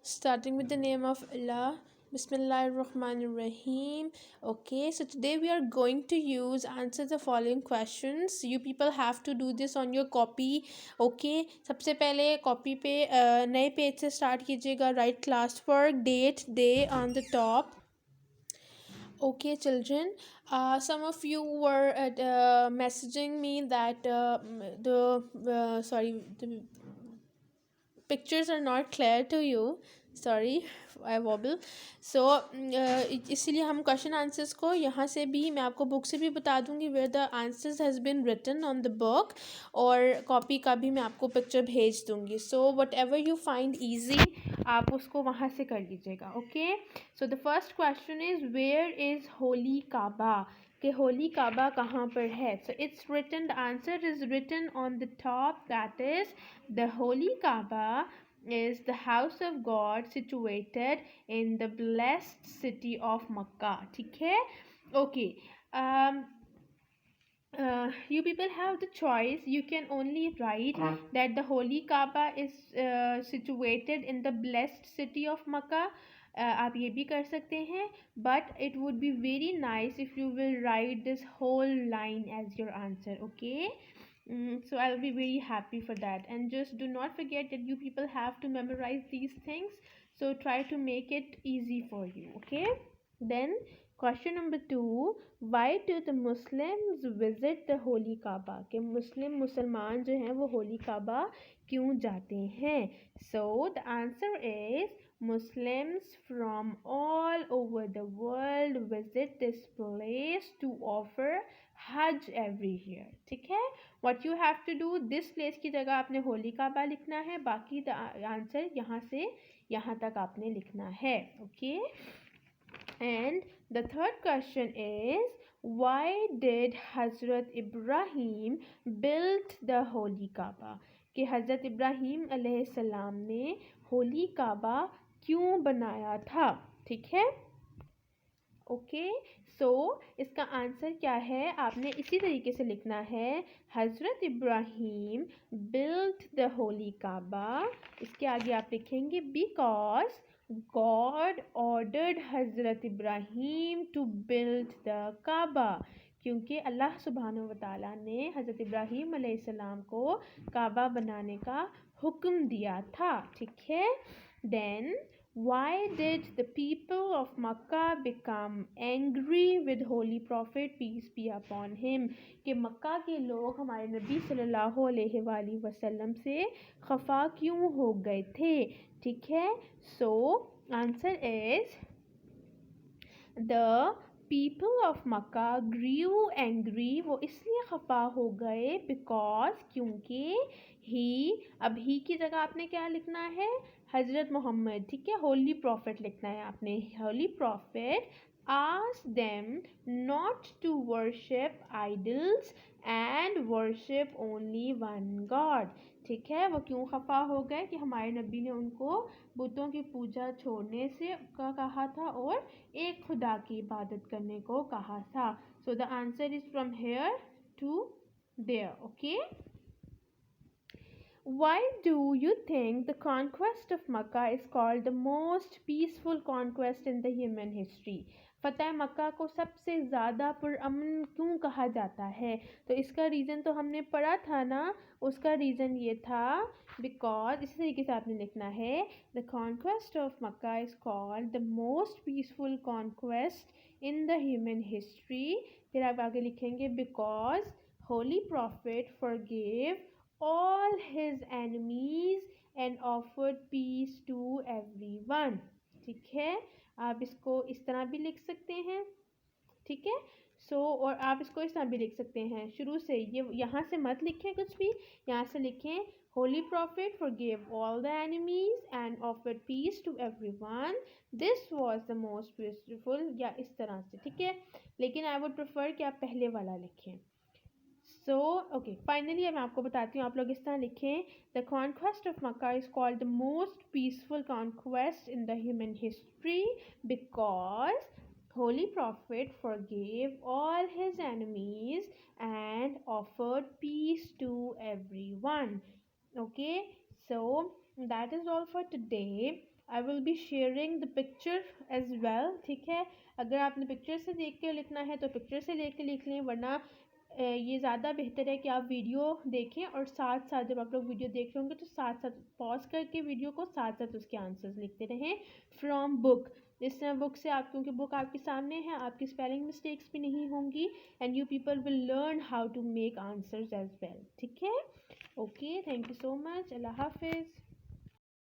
Starting with the name of Allah. Bismillahirrahmanirrahim. Okay, so today we are going to answer the following questions. You people have to do this on your copy. Okay, सबसे पहले copy पे नए page से start कीजिएगा. Write class work, date, day on the top. Okay, children. Some of you were messaging me that the pictures are not clear to you. Sorry, I wobble. So इसीलिए हम question answers को यहाँ से भी मैं आपको book से भी बता दूँगी where the answers has been written on the book, और कॉपी का भी मैं आपको पिक्चर भेज दूँगी. So whatever you find easy आप उसको वहाँ से कर लीजिएगा. Okay, so the first question is where is holy Kaaba, कि होली काबा कहाँ पर है. So it's written, the answer is written on the top, that is the holy Kaaba is the house of God situated in the blessed city of Makkah. ठीक है. Okay. You people have the choice. You can only write that the Holy Kaaba is situated in the blessed city of Makkah. आप ये भी कर सकते हैं, but it would be very nice if you will write this whole line as your answer. Okay. So I'll be very happy for that. And just do not forget that you people have to memorize these things. So try to make it easy for you. Okay. Then question number 2, why do the Muslims visit the Holy Kaaba? कि मुसलमान जो हैं वो होली काबा क्यों जाते हैं? So the answer is Muslims from all over the world visit this place to offer Hajj every year. ठीक है. What you have to do, this place की जगह आपने होली काबा लिखना है, बाकी द आंसर यहाँ से यहाँ तक आपने लिखना है. Okay. And the third question is, why did Hazrat Ibrahim build the Holy Kaaba? कि हज़रत इब्राहीम अलैहिस्सलाम ने होली काबा क्यों बनाया था. ठीक है. ओके, सो इसका आंसर क्या है, आपने इसी तरीके से लिखना है. हज़रत इब्राहीम बिल्ड द होली काबा. इसके आगे आप लिखेंगे because God ordered Hazrat Ibrahim to build the Kaaba. क्योंकि अल्लाह सुब्हानहू व तआला ने हज़रत इब्राहीम अलैहिस्सलाम को काबा बनाने का हुक्म दिया था. ठीक है. Then why did the people of Makkah become angry with Holy Prophet peace be upon him? कि मक्का के लोग हमारे नबी सल्लल्लाहु अलैहि वसल्लम से खफा क्यों हो गए थे. ठीक है. So answer is the people of Mecca grieve angry. वो इसलिए खफा हो गए बिकॉज क्योंकि ही, अब ही की जगह आपने क्या लिखना है, हज़रत मोहम्मद. ठीक है. होली प्रॉफिट लिखना है आपने. Holy prophet asked them not to worship idols and worship only one God. ठीक है. वो क्यों खफा हो गए कि हमारे नबी ने उनको बुतों की पूजा छोड़ने से का कहा था और एक खुदा की इबादत करने को कहा था. So the answer is from here to there. Okay. Why do you think the conquest of Makkah is called the most peaceful conquest in the human history? फ़तह मक्का को सबसे ज़्यादा पुरअमन क्यों कहा जाता है? तो इसका रीज़न तो हमने पढ़ा था ना. उसका रीज़न ये था बिकॉज इसी तरीके से आपने लिखना है, the conquest of Mecca is called the most peaceful conquest in the human history. फिर आप आगे लिखेंगे because holy prophet forgive all his enemies and offered peace to everyone. ठीक है. आप इसको इस तरह भी लिख सकते हैं. ठीक है. सो और आप इसको इस तरह भी लिख सकते हैं. शुरू से ये यहाँ से मत लिखें कुछ भी, यहाँ से लिखें Holy Prophet forgave all the enemies and offered peace to everyone. This was the most beautiful, या इस तरह से. ठीक है. लेकिन I would prefer कि आप पहले वाला लिखें. सो ओके, फाइनली मैं आपको बताती हूँ. आप लोग इस तरह लिखें, the conquest of Mecca is called the most peaceful conquest in the human history because holy prophet forgive all his enemies and offered peace to everyone. Okay, so that is all for today. I will be sharing the picture as well, ठीक है। अगर आपने picture से देख के लिखना है तो पिक्चर से देख के लिख लें, वरना ये ज़्यादा बेहतर है कि आप वीडियो देखें और साथ साथ जब आप लोग वीडियो देख रहे होंगे तो साथ साथ पॉज करके वीडियो को साथ साथ उसके आंसर्स लिखते रहें फ्रॉम बुक। इस तरह बुक से आप, क्योंकि बुक आपके सामने है, आपकी स्पेलिंग मिस्टेक्स भी नहीं होंगी and you people will learn how to make answers as well, ठीक है। Okay, thank you so much, अल्लाह हाफिज़।